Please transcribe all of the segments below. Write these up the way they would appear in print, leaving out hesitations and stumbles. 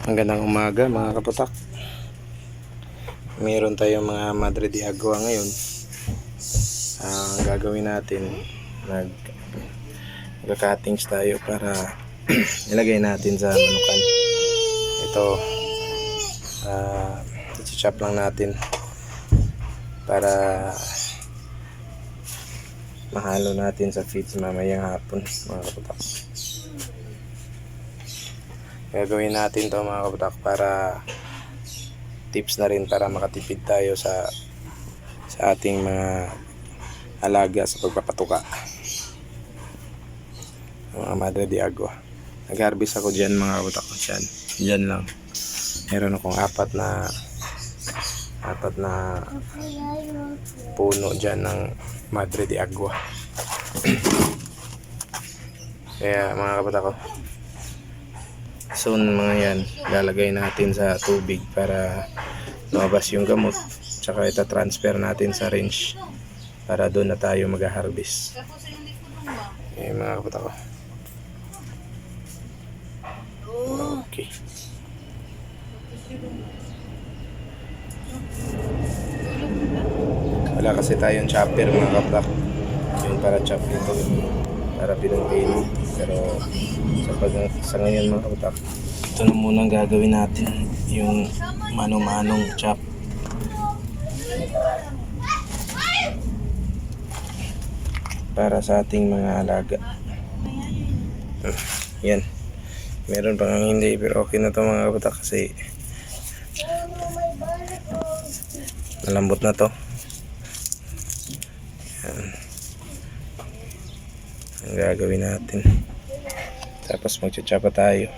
Magandang umaga mga kaputak. Meron tayong mga Madre de Agua ngayon. Ang gagawin natin, magka-cuttings tayo para ilagay natin sa manukan. Ito, i-chop lang natin para mahalo natin sa feeds mamayang hapon mga kaputak. Gagawin natin to mga kaputak para tips na rin para makatipid tayo sa ating mga alaga sa pagpapatuka. Mga Madre de Agua. Nag-harvest ako dyan mga kaputak. Dyan lang. Meron akong apat na puno dyan ng Madre de Agua. Kaya mga kaputak ko, soon mga yan, lalagay natin sa tubig para lumabas yung gamot, tsaka ita-transfer natin sa range para doon na tayo mag-harvest. Okay mga kaputak ko. Okay. Wala kasi tayong chopper mga kaputak, yung para chop ito, para pinang-pili. Pero sa ngayon mga kaputak, ito na muna gagawin natin, yung mano-manong chop. Para sa ating mga alaga. Yan. Meron pang hindi, pero okay na to mga kaputak kasi malambot na to. Yan. Ang gagawin natin. Tapos magcha-chapa tayo.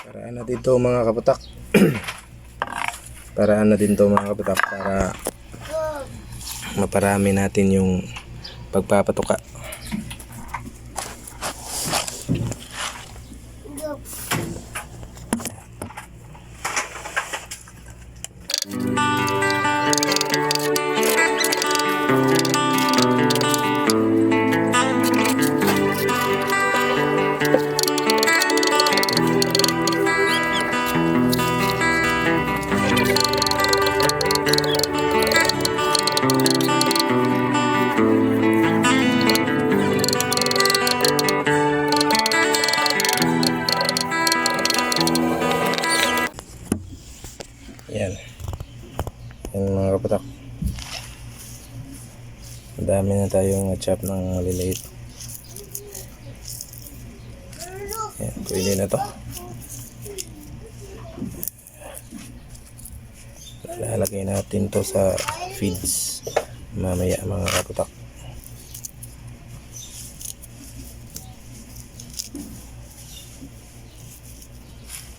Paraan na dito mga kaputak. Paraan na din to mga kaputak para maparami natin yung pagpapatuka. Yan. Yan mga kaputak. Madami na tayong chop ng maliliit. Yan, pwede na to. Lalagay natin to sa feeds mamaya mga kaputak.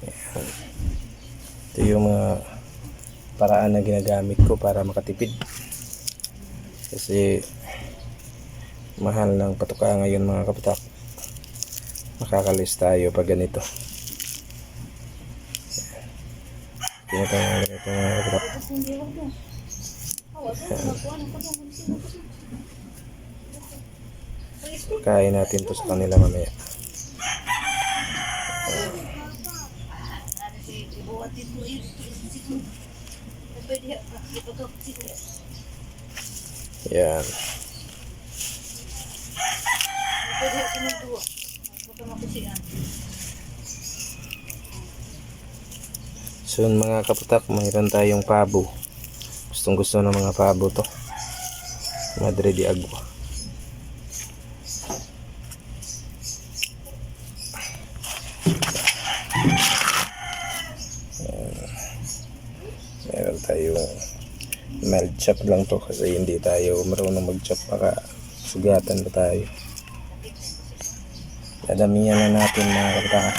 Yan. Ito yung mga paraan na ginagamit ko para makatipid kasi mahal ng patuka ngayon mga kaputak. Makakalis tayo pag ganito. Ganito mga kaputak. Kain natin to sa kanila mamaya. Yan. Soon mga kaputak, mayroon tayong pabo. Gustong gusto ng mga pabo to. Madre de Agua. Meron tayong mild chop lang to kasi hindi tayo marunong mag chop, baka sugatan pa tayo. Dadamihan na natin mga kabataan.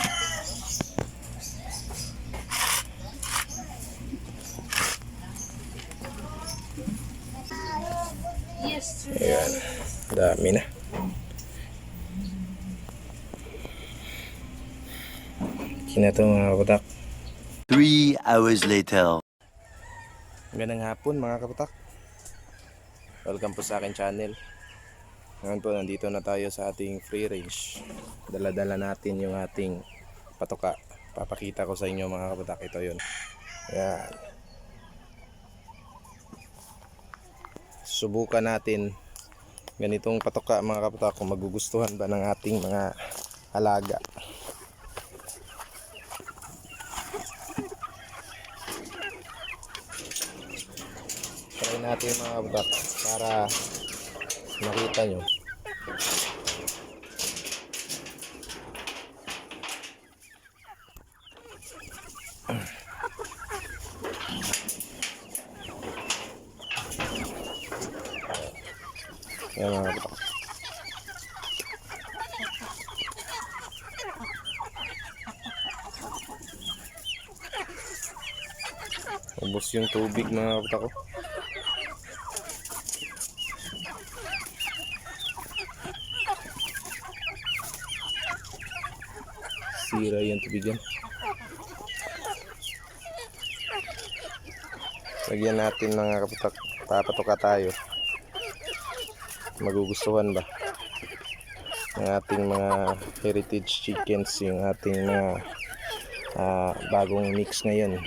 Ayan, dami na. Kinato mga kabatak. 3 hours later. Magandang hapon mga kabatak. Welcome po sa akin channel. Ngayon po nandito na tayo sa ating free range. Dala-dala natin yung ating patoka. Papakita ko sa inyo mga kabatak. Ito yun. Ayan. Subukan natin ganitong patoka mga kabatak kung magugustuhan ba ng ating mga alaga. Try natin mga kabatak para makita nyo. Yan mga kabatak. Ubos yung tubig mga kabatak ko. Sira yung tubigan. Lagyan natin mga kapatak. Papatoka tayo. Magugustuhan ba ng ating mga heritage chickens, yung ating mga bagong mix ngayon.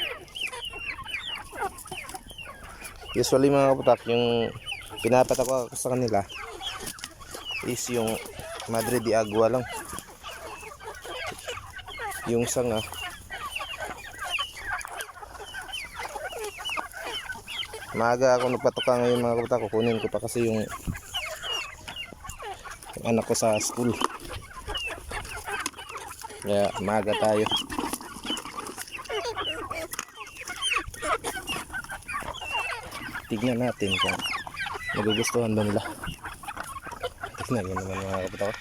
Usually mga kapatak, yung pinapatoka ko sa kanila is yung Madre de Agua lang. Yung sanga maaga ako nagpatoka ngayon mga kabatak. Kukunin ko pa kasi yung anak ko sa school, kaya maaga tayo. Tignan natin kung magugustuhan ba nila. Tignan mo naman mga kabatak.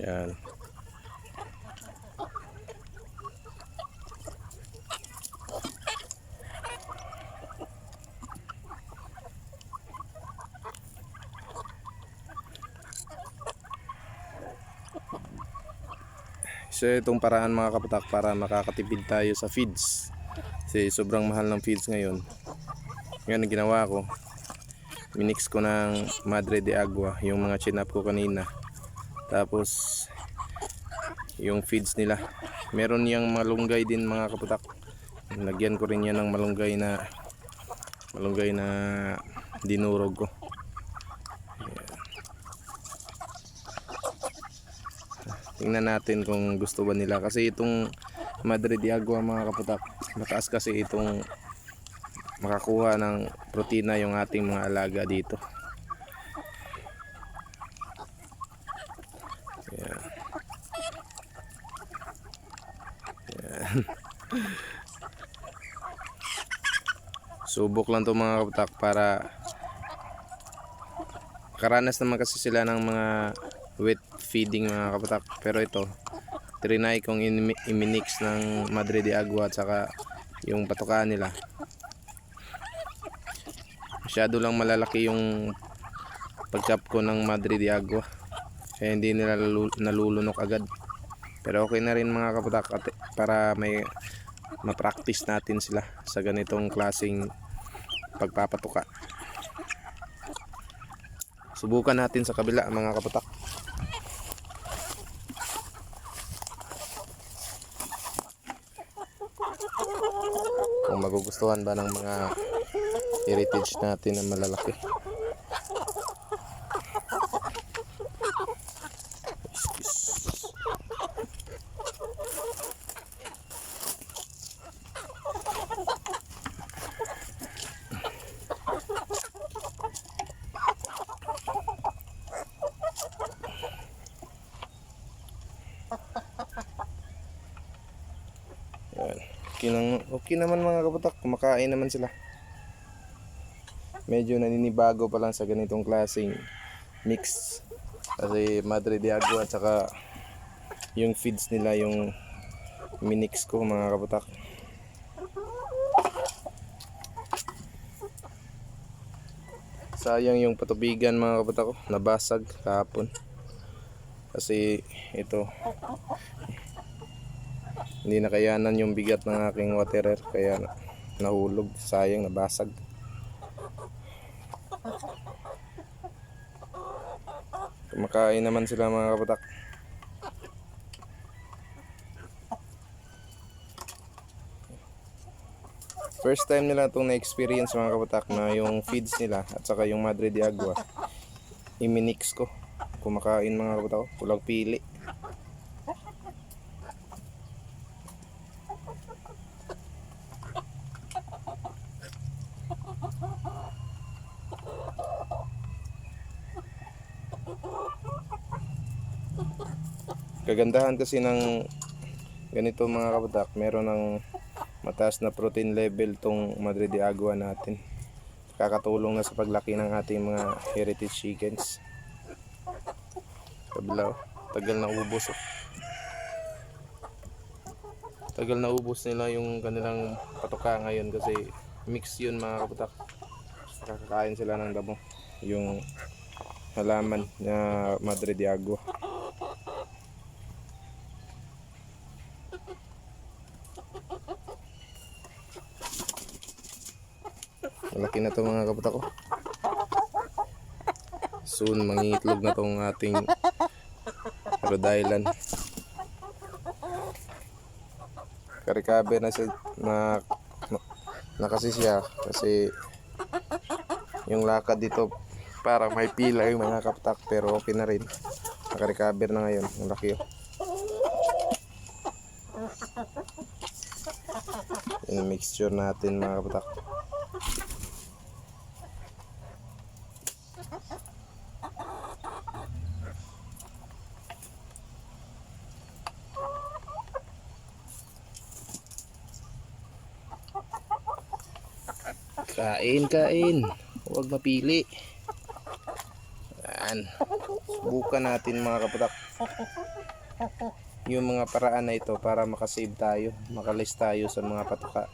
Yan. So itong paraan mga kapatak para makakatipid tayo sa feeds. Kasi sobrang mahal ng feeds ngayon. Ngayon ang ginawa ko, minix ko ng Madre de Agua yung mga chinap ko kanina. Tapos yung feeds nila, meron yang malunggay din mga kapatak. Lagyan ko rin yan ng malunggay na dinurog ko. Tingnan natin kung gusto ba nila, kasi itong Madre de Agua mga kapatak, mataas kasi itong makakuha ng protina yung ating mga alaga dito. Yan. Yan. Subok lang to mga kapatak para karanas naman kasi sila ng mga wet feeding mga kapatak. Pero ito, trinay kong iminix ng Madre de Agua at saka yung patokaan nila. Masyado lang malalaki yung pagkap ko ng Madre de Agua, kaya hindi nila nalulunok agad. Pero okay na rin mga kapatak para may ma-practice natin sila sa ganitong klaseng pagpapatuka. Subukan natin sa kabila mga kapatak. Kung magugustuhan ba ng mga heritage natin na malalaki. Okay naman mga kabatak, kumakain naman sila. Medyo naninibago pa lang sa ganitong klaseng mix. Kasi Madre de Agua at saka yung feeds nila yung minix ko mga kabatak. Sayang yung patubigan mga kabatak ko, nabasag kahapon. Kasi ito, hindi nakayanan yung bigat ng aking waterer kaya nahulog, sayang, nabasag. Kumakain naman sila mga kabatak. First time nila itong na-experience mga kabatak na yung feeds nila at saka yung Madre de Agua iminix ko. Kumakain mga kabatak ko, walang pili. Kagandahan kasi ng ganito mga kabatak, meron ng mataas na protein level tong Madre de Agua natin. Kakatulong na sa paglaki ng ating mga heritage chickens. Kabila, tagal na ubos. Tagal na ubos nila yung kanilang patoka ngayon kasi mix yun mga kabatak. Kakakain sila ng damo, yung halaman na Madre de Agua. Malaki na to mga kabatak ko. Soon mangiitlog na tong ating Rhode Island. Karikabe na siya na kasi siya kasi yung lakad dito para may pila yung mga kabatak, pero okay na rin. Nakarikaber na ngayon. Ang laki oh. Yung mixture natin mga kabatak. Kain. Huwag mapili. Yan. Subukan natin mga kapatak yung mga paraan na ito para makasave tayo, makalis tayo sa mga patuka.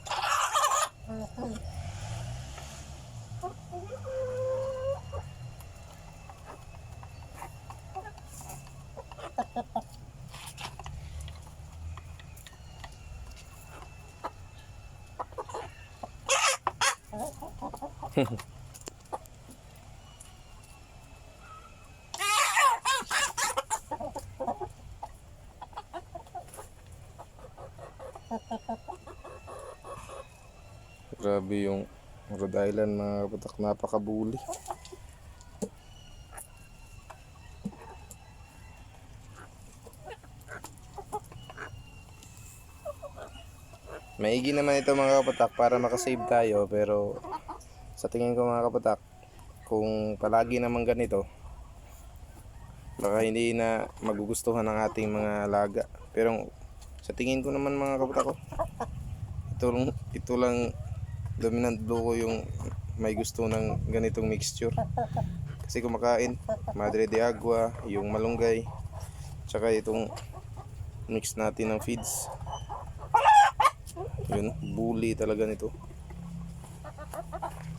Grabe yung Rhode Island mga kapatak, napakabuli. Maigi naman ito mga kapatak para makasave tayo, pero sa tingin ko mga kapatak, kung palagi naman ganito, baka hindi na magugustuhan ng ating mga alaga. Pero sa tingin ko naman mga kapatak ko, ito lang dominant blue ko yung may gusto ng ganitong mixture. Kasi kumakain Madre de Agua, yung malunggay, tsaka itong mix natin ng feeds. Yun, bully talaga nito.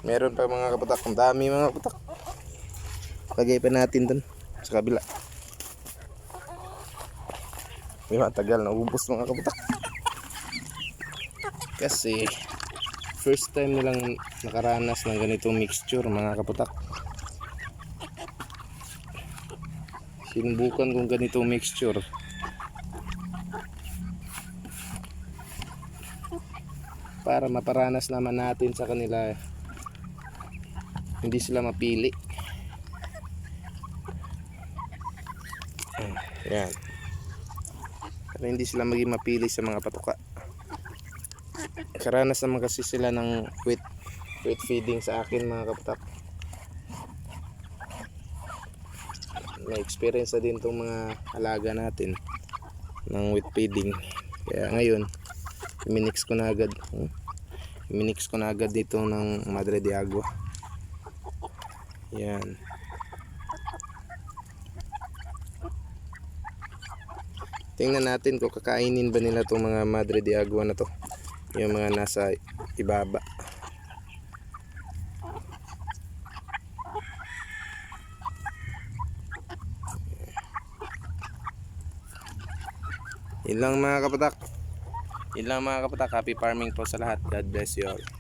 Meron pa mga kapatak, ang dami mga kapatak. Lagay pa natin dun sa kabila. May matagal na ubos mga kapatak. Kasi first time nilang nakaranas ng ganitong mixture mga kapatak. Sinubukan kong ganitong mixture. Para maparanas naman natin sa kanila, hindi sila mapili. Yan. Para hindi sila maging mapili sa mga patuka. Karanas naman kasi sila ng wet feeding sa akin mga kapatak. May experience na din itong mga alaga natin ng wet feeding. Kaya ngayon Minix ko na agad. Minix ko na agad dito ng Madre de Agua. Yan. Tingnan natin kung kakainin ba nila itong mga Madre de Agua na to. Yung mga nasa ibaba. Yun lang mga kapatak. Yun lang mga kapatak. Happy farming po sa lahat. God bless you all.